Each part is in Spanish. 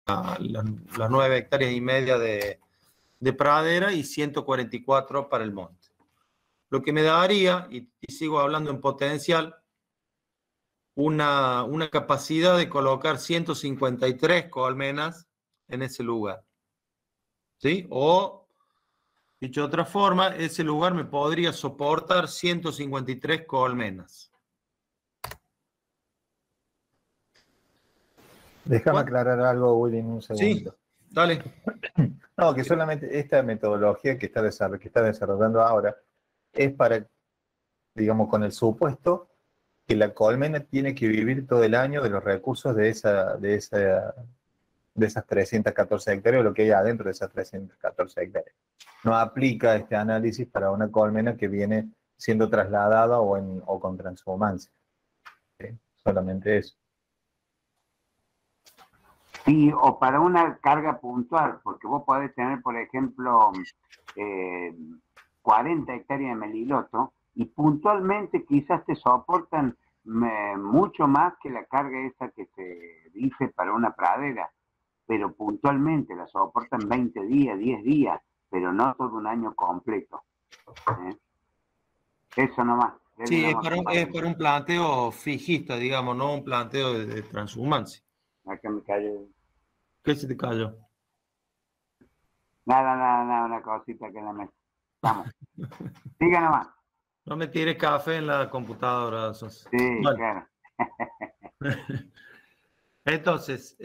las 9,5 hectáreas de pradera y 144 para el monte. Lo que me daría, y sigo hablando en potencial, una capacidad de colocar 153 colmenas en ese lugar. ¿Sí? O, dicho de otra forma, ese lugar me podría soportar 153 colmenas. Déjame aclarar algo, Willy, en un segundo. Sí, dale. No, que solamente esta metodología que está desarrollando ahora es para, digamos, con el supuesto que la colmena tiene que vivir todo el año de los recursos de esas 314 hectáreas o lo que hay adentro de esas 314 hectáreas. No aplica este análisis para una colmena que viene siendo trasladada o con transhumancia. ¿Sí? Solamente eso. Sí, o para una carga puntual, porque vos podés tener, por ejemplo, 40 hectáreas de meliloto y puntualmente quizás te soportan mucho más que la carga esa que se dice para una pradera, pero puntualmente la soportan 20 días, 10 días, pero no todo un año completo. Eso nomás. Sí, es para un planteo fijista, digamos, no un planteo de transhumancia. Acá me cayó. ¿Qué se te cayó? Nada, una cosita que la mesa. Vamos. Siga nomás. No me tires café en la computadora. Sí, bueno. Claro. Entonces,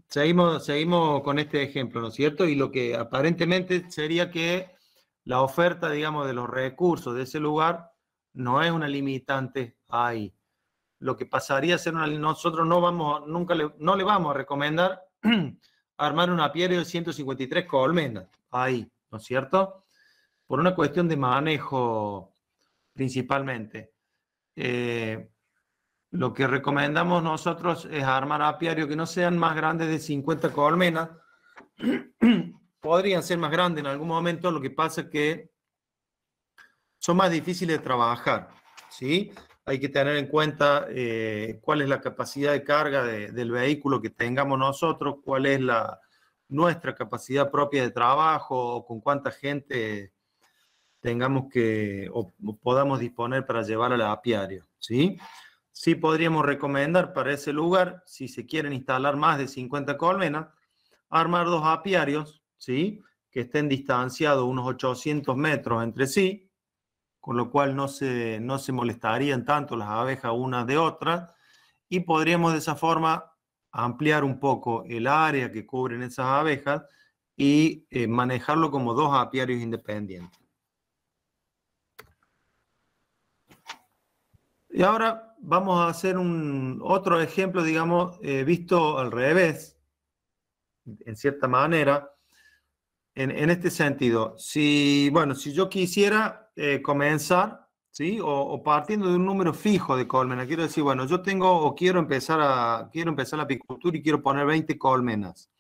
seguimos con este ejemplo, ¿no es cierto? Y lo que aparentemente sería que la oferta, digamos, de los recursos de ese lugar no es una limitante ahí. Lo que pasaría a ser nosotros no le vamos a recomendar armar un apiario de 153 colmenas ahí, ¿no es cierto? Por una cuestión de manejo principalmente. Lo que recomendamos nosotros es armar apiarios que no sean más grandes de 50 colmenas. Podrían ser más grandes en algún momento, lo que pasa es que son más difíciles de trabajar, ¿sí? Hay que tener en cuenta cuál es la capacidad de carga del vehículo que tengamos nosotros, cuál es nuestra capacidad propia de trabajo, con cuánta gente tengamos o podamos disponer para llevar al apiario, ¿sí? Sí podríamos recomendar para ese lugar, si se quieren instalar más de 50 colmenas, armar 2 apiarios, ¿sí? Que estén distanciados unos 800 metros entre sí, con lo cual no se molestarían tanto las abejas unas de otras, y podríamos de esa forma ampliar un poco el área que cubren esas abejas y manejarlo como 2 apiarios independientes. Y ahora vamos a hacer otro ejemplo, digamos, visto al revés, en cierta manera, en este sentido. Si yo quisiera comenzar, ¿sí? O partiendo de un número fijo de colmenas, quiero decir, bueno, yo tengo o quiero empezar la apicultura y quiero poner 20 colmenas.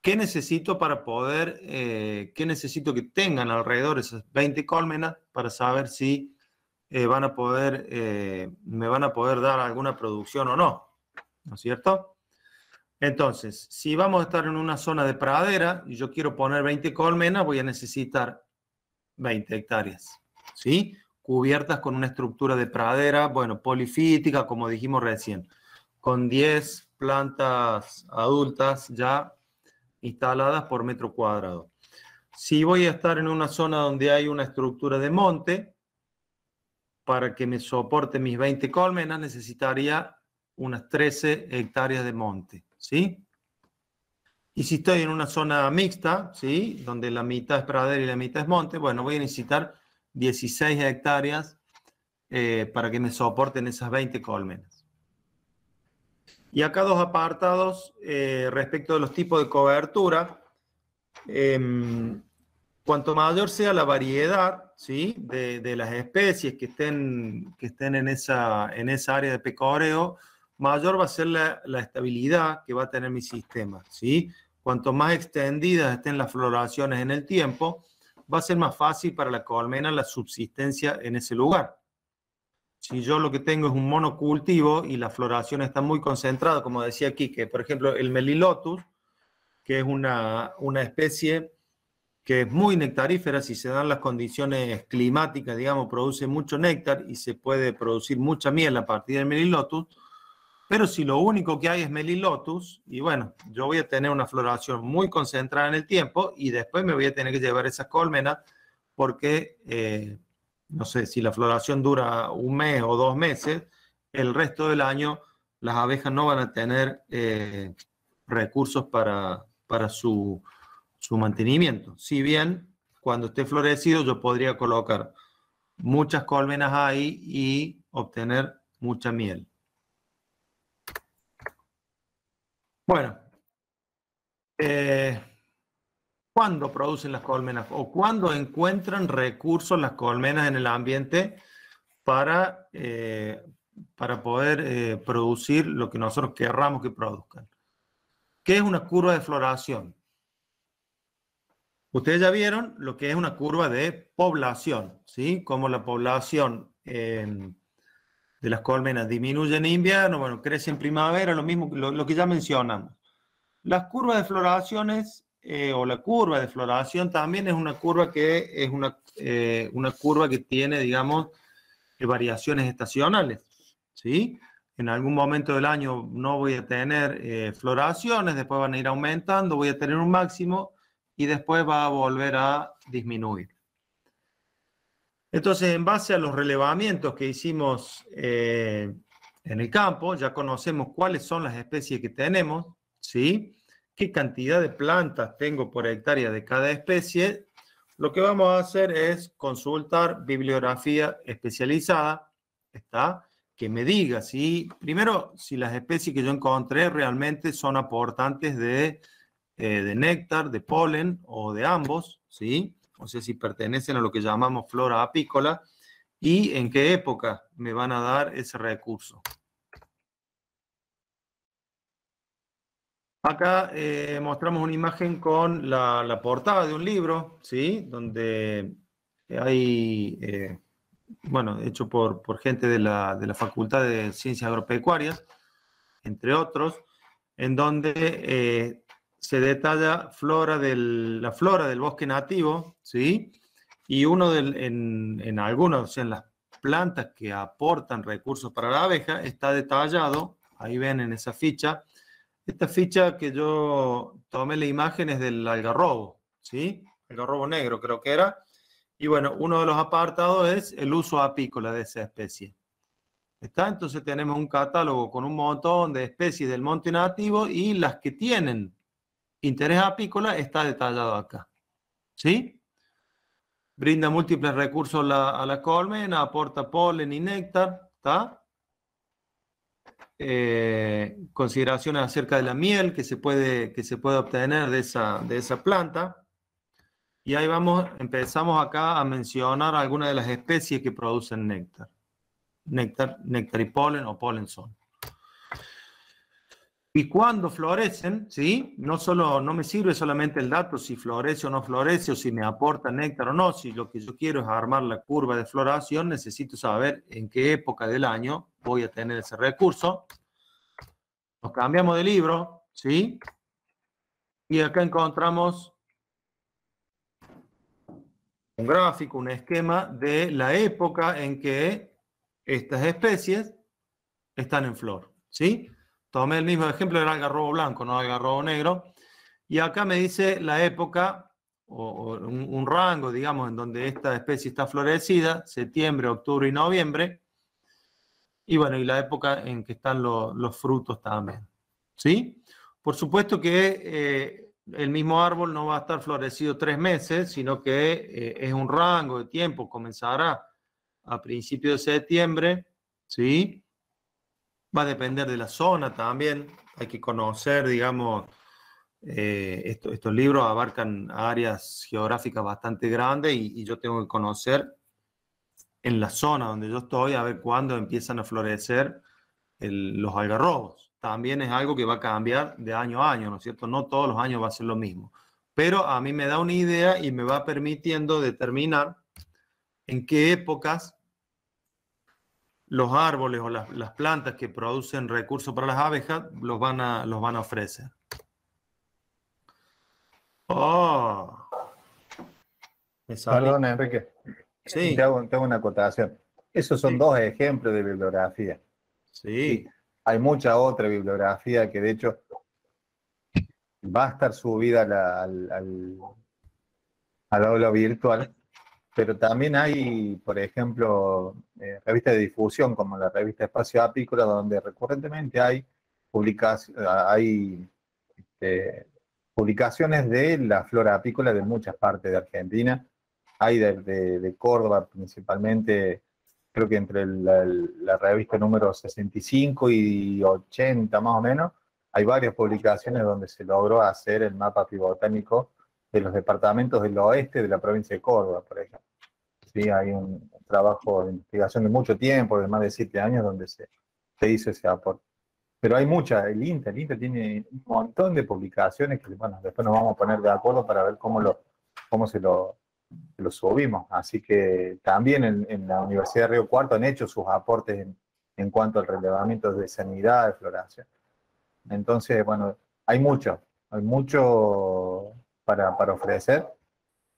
¿Qué necesito para poder, qué necesito que tengan alrededor esas 20 colmenas para saber si me van a poder dar alguna producción o no? ¿No es cierto? Entonces, si vamos a estar en una zona de pradera y yo quiero poner 20 colmenas, voy a necesitar 20 hectáreas, ¿sí? Cubiertas con una estructura de pradera, bueno, polifítica, como dijimos recién, con 10 plantas adultas ya instaladas por metro cuadrado. Si voy a estar en una zona donde hay una estructura de monte, para que me soporte mis 20 colmenas, necesitaría unas 13 hectáreas de monte, ¿sí? Y si estoy en una zona mixta, ¿sí? Donde la mitad es pradera y la mitad es monte, bueno, voy a necesitar 16 hectáreas para que me soporten esas 20 colmenas. Y acá 2 apartados respecto de los tipos de cobertura. Cuanto mayor sea la variedad, ¿sí? de las especies que estén en esa área de pecoreo, mayor va a ser la estabilidad que va a tener mi sistema, ¿sí? Cuanto más extendidas estén las floraciones en el tiempo, va a ser más fácil para la colmena la subsistencia en ese lugar. si yo lo que tengo es un monocultivo y la floración está muy concentrada, como decía aquí, que por ejemplo el Melilotus, que es una especie que es muy nectarífera, si se dan las condiciones climáticas, digamos, produce mucho néctar y se puede producir mucha miel a partir del Melilotus, pero si lo único que hay es Melilotus, y bueno, yo voy a tener una floración muy concentrada en el tiempo y después me voy a tener que llevar esas colmenas porque, no sé, si la floración dura un mes o 2 meses, el resto del año las abejas no van a tener recursos para su mantenimiento. Si bien cuando esté florecido yo podría colocar muchas colmenas ahí y obtener mucha miel. Bueno, ¿cuándo producen las colmenas o cuándo encuentran recursos las colmenas en el ambiente para poder producir lo que nosotros querramos que produzcan? ¿Qué es una curva de floración? Ustedes ya vieron lo que es una curva de población, ¿sí? Como la población de las colmenas disminuye en invierno, bueno, crece en primavera, lo mismo, lo que ya mencionamos. Las curvas de floraciones o la curva de floración también es una curva que es una curva que tiene, digamos, variaciones estacionales, ¿sí? En algún momento del año no voy a tener floraciones, después van a ir aumentando, voy a tener un máximo y después va a volver a disminuir. Entonces, en base a los relevamientos que hicimos en el campo, ya conocemos cuáles son las especies que tenemos, ¿sí? Qué cantidad de plantas tengo por hectárea de cada especie. Lo que vamos a hacer es consultar bibliografía especializada, ¿está? Que me diga primero, si las especies que yo encontré realmente son aportantes de néctar, de polen o de ambos, ¿sí? O sea, si pertenecen a lo que llamamos flora apícola y en qué época me van a dar ese recurso. Acá mostramos una imagen con la portada de un libro, ¿sí? Donde hay, bueno, hecho por gente de la Facultad de Ciencias Agropecuarias, entre otros, en donde se detalla la flora del bosque nativo, ¿sí? Y en algunas, o sea, en las plantas que aportan recursos para la abeja, está detallado, ahí ven en esa ficha. Esta ficha que yo tomé la imagen es del algarrobo, ¿sí? Algarrobo negro creo que era. Y bueno, uno de los apartados es el uso apícola de esa especie. ¿Está? Entonces tenemos un catálogo con un montón de especies del monte nativo y las que tienen interés apícola está detallado acá. ¿Sí? Brinda múltiples recursos a la colmena, aporta polen y néctar, ¿está? Consideraciones acerca de la miel que se puede obtener de esa planta. Y ahí empezamos acá a mencionar algunas de las especies que producen néctar. Néctar y polen o polen son. Y cuando florecen, ¿sí? No me sirve solamente el dato si florece o no florece, o si me aporta néctar o no. Si lo que yo quiero es armar la curva de floración, necesito saber en qué época del año voy a tener ese recurso. Nos cambiamos de libro, ¿sí? Y acá encontramos un gráfico, un esquema de la época en que estas especies están en flor, ¿sí? Tomé el mismo ejemplo del algarrobo blanco, no algarrobo negro, y acá me dice la época o un rango, digamos, en donde esta especie está florecida, septiembre, octubre y noviembre, y bueno, y la época en que están los frutos también, ¿sí? Por supuesto que el mismo árbol no va a estar florecido 3 meses, sino que es un rango de tiempo, comenzará a principios de septiembre, ¿sí? Va a depender de la zona también, hay que conocer, digamos, estos libros abarcan áreas geográficas bastante grandes y yo tengo que conocer en la zona donde yo estoy a ver cuándo empiezan a florecer los algarrobos. También es algo que va a cambiar de año a año, ¿no es cierto? No todos los años va a ser lo mismo, pero a mí me da una idea y me va permitiendo determinar en qué épocas los árboles o las plantas que producen recursos para las abejas los van a ofrecer. Oh, me salí. Perdón, Enrique. Sí, Te hago una acotación. Esos son sí, dos ejemplos de bibliografía. sí. Sí, hay mucha otra bibliografía que de hecho va a estar subida al aula virtual, pero también hay, por ejemplo, revistas de difusión como la revista Espacio Apícola, donde recurrentemente hay eh, publicaciones de la flora apícola de muchas partes de Argentina. Hay de Córdoba principalmente, creo que entre la revista número 65 y 80 más o menos, hay varias publicaciones donde se logró hacer el mapa apibotánico de los departamentos del oeste de la provincia de Córdoba, por ejemplo. Sí, hay un trabajo de investigación de mucho tiempo, de más de 7 años, donde se hizo ese aporte. Pero hay mucha, el INTA tiene un montón de publicaciones que, bueno, después nos vamos a poner de acuerdo para ver cómo se lo subimos. Así que también en la Universidad de Río Cuarto han hecho sus aportes en cuanto al relevamiento de sanidad, de floración. Entonces, bueno, hay mucho para ofrecer,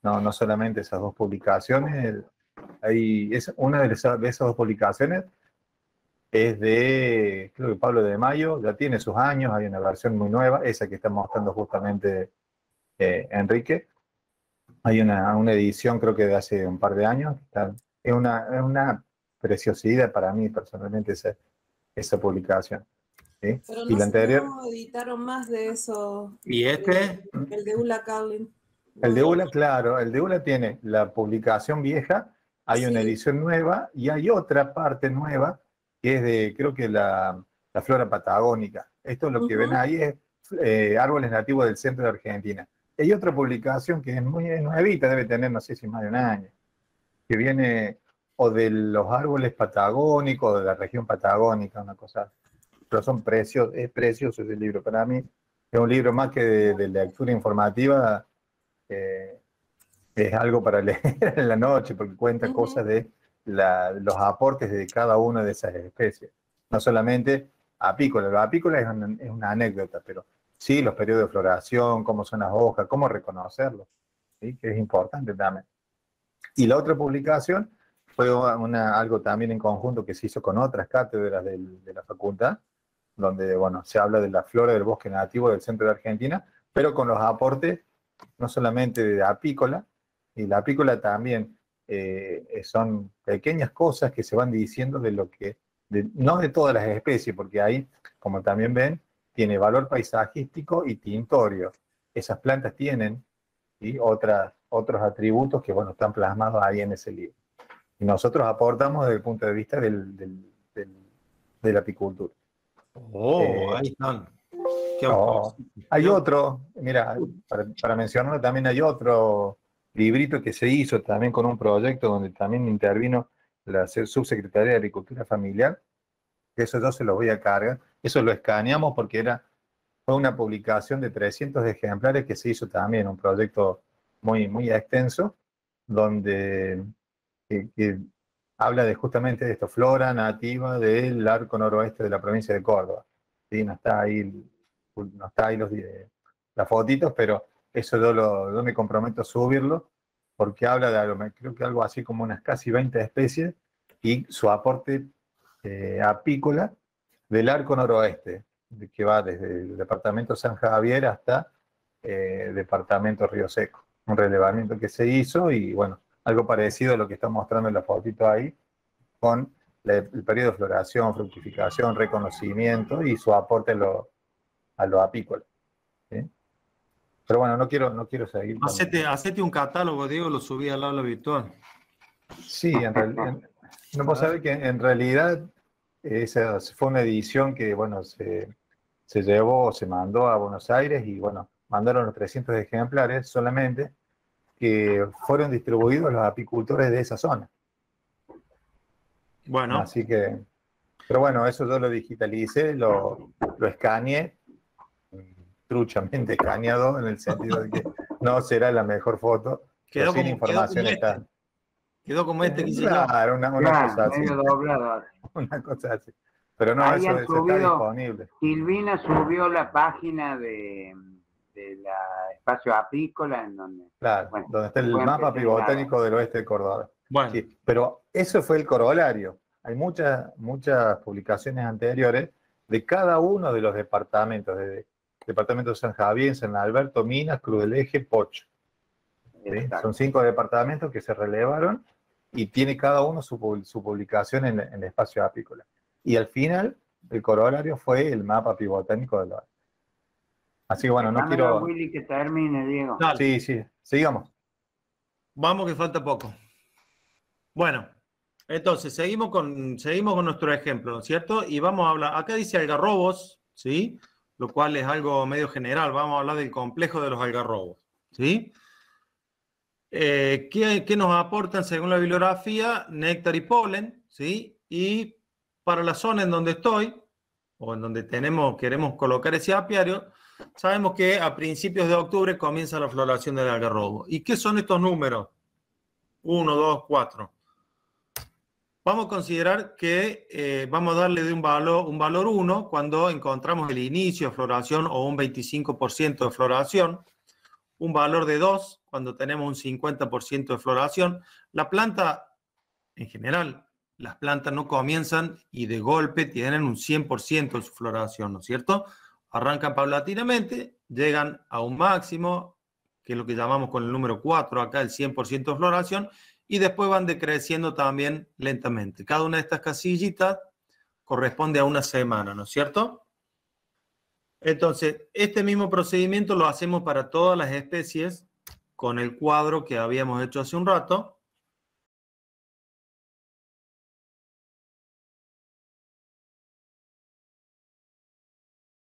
no solamente esas dos publicaciones. Una de esas dos publicaciones es creo que Pablo de Mayo, ya tiene sus años, hay una versión muy nueva, esa que está mostrando justamente Enrique. Hay una edición, creo que de hace un par de años. Es una preciosidad para mí, personalmente, esa publicación. ¿Sí? Pero Y la anterior. no editaron más de eso. ¿Y este? El de Ulla Carlin. El de ULA, claro, el de ULA tiene la publicación vieja, hay una edición nueva y hay otra parte nueva que es creo que la flora patagónica. Esto lo que ven ahí es árboles nativos del centro de Argentina. Y hay otra publicación que es muy nuevita, debe tener, no sé si más de un año, que viene o de los árboles patagónicos, o de la región patagónica, una cosa. Pero es precioso ese libro. Para mí es un libro más que de lectura informativa. Es algo para leer en la noche, porque cuenta cosas de los aportes de cada una de esas especies. No solamente apícola. Lo apícola es una anécdota, pero sí los periodos de floración, cómo son las hojas, cómo reconocerlos, ¿sí? Que es importante también. Y la otra publicación fue algo también en conjunto que se hizo con otras cátedras de la facultad, donde, bueno, se habla de la flora del bosque nativo del centro de Argentina, pero con los aportes no solamente de apícola, y la apícola también son pequeñas cosas que se van diciendo no de todas las especies, porque ahí, como también ven, tiene valor paisajístico y tintorio. Esas plantas tienen, ¿sí?, otros atributos que, bueno, están plasmados ahí en ese libro. Y nosotros aportamos desde el punto de vista de la apicultura. Ahí están. Hay otro, mira, para mencionarlo también hay otro librito que se hizo también con un proyecto donde también intervino la Subsecretaría de Agricultura Familiar, que eso yo se los voy a cargar. Eso lo escaneamos porque fue una publicación de 300 ejemplares que se hizo también, un proyecto muy, muy extenso, donde que habla justamente de esto, flora nativa del arco noroeste de la provincia de Córdoba. ¿Sí? No está ahí las fotitos, pero eso yo me comprometo a subirlo, porque habla creo que algo así como unas casi 20 especies y su aporte apícola del arco noroeste, que va desde el departamento San Javier hasta el departamento Río Seco. Un relevamiento que se hizo y, bueno, algo parecido a lo que está mostrando en la fotito ahí, con el periodo de floración, fructificación, reconocimiento y su aporte a lo apícola. ¿Sí? Pero bueno, no quiero seguir. Hacete un catálogo, Diego, lo subí al aula virtual. Sí, en realidad, no puedo saber que en realidad esa fue una edición que, bueno, se mandó a Buenos Aires y, bueno, mandaron los 300 ejemplares solamente, que fueron distribuidos a los apicultores de esa zona. Bueno. Así que, pero bueno, eso yo lo digitalicé, lo escaneé, truchamente escaneado, en el sentido de que no será la mejor foto, pero sin información está. quedó como este que hice yo. Claro, una Claro, cosa así. medio doblado. Una cosa así. Pero no, Ahí eso, han eso está subido- disponible. Silvina subió la página de la espacio apícola en donde, Claro, bueno, donde está el pueden mapa empezar pivotánico del oeste de Córdoba. Bueno, Sí, pero eso fue el corolario. Hay muchas publicaciones anteriores de cada uno de los departamentos, de departamento de San Javier, San Alberto, Minas, Cruz del Eje, Pocho. ¿Sí? Exacto. Son 5 departamentos que se relevaron y tiene cada uno su publicación en el espacio apícola. Y al final, el corolario fue el mapa pivotánico del oeste. Así que bueno, no Déjamelo a quiero... Willy que termine, Diego. dale, Sí, sí, sigamos. vamos que falta poco. Bueno, entonces seguimos con nuestro ejemplo, ¿no es cierto? Y vamos a hablar, acá dice algarrobos, ¿sí? Lo cual es algo medio general, vamos a hablar del complejo de los algarrobos, ¿sí? ¿Qué nos aportan según la bibliografía? Néctar y polen, ¿sí? Y para la zona en donde estoy, o en donde queremos colocar ese apiario, sabemos que a principios de octubre comienza la floración del algarrobo. ¿Y qué son estos números? 1, 2, 4. Vamos a considerar que vamos a darle de un valor 1 cuando encontramos el inicio de floración o un 25% de floración, un valor de 2 cuando tenemos un 50% de floración. La planta, en general, las plantas no comienzan y de golpe tienen un 100% de su floración, ¿no es cierto? Arrancan paulatinamente, llegan a un máximo, que es lo que llamamos con el número 4 acá, el 100% de floración, y después van decreciendo también lentamente. Cada una de estas casillitas corresponde a una semana, ¿no es cierto? Entonces, este mismo procedimiento lo hacemos para todas las especies con el cuadro que habíamos hecho hace un rato.